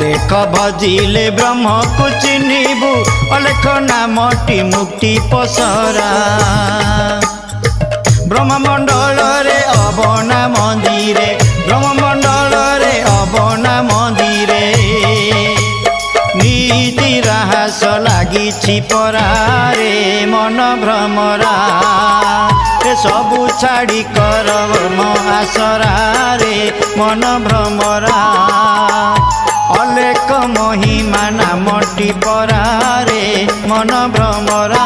अलेख भजिले ब्रह्म को चिन्हबू अलेख नामटी मुक्ति पसरा ब्रह्ममंडल रे अबना मंदिरे ब्रह्ममंडल रे अबना मंदिरे नीति राहस लागी परारे मन भ्रमरा सबु छाड़ी कर आसरा रे मन भ्रमरा अलेख महिमा नामटी परारे मन भ्रमरा।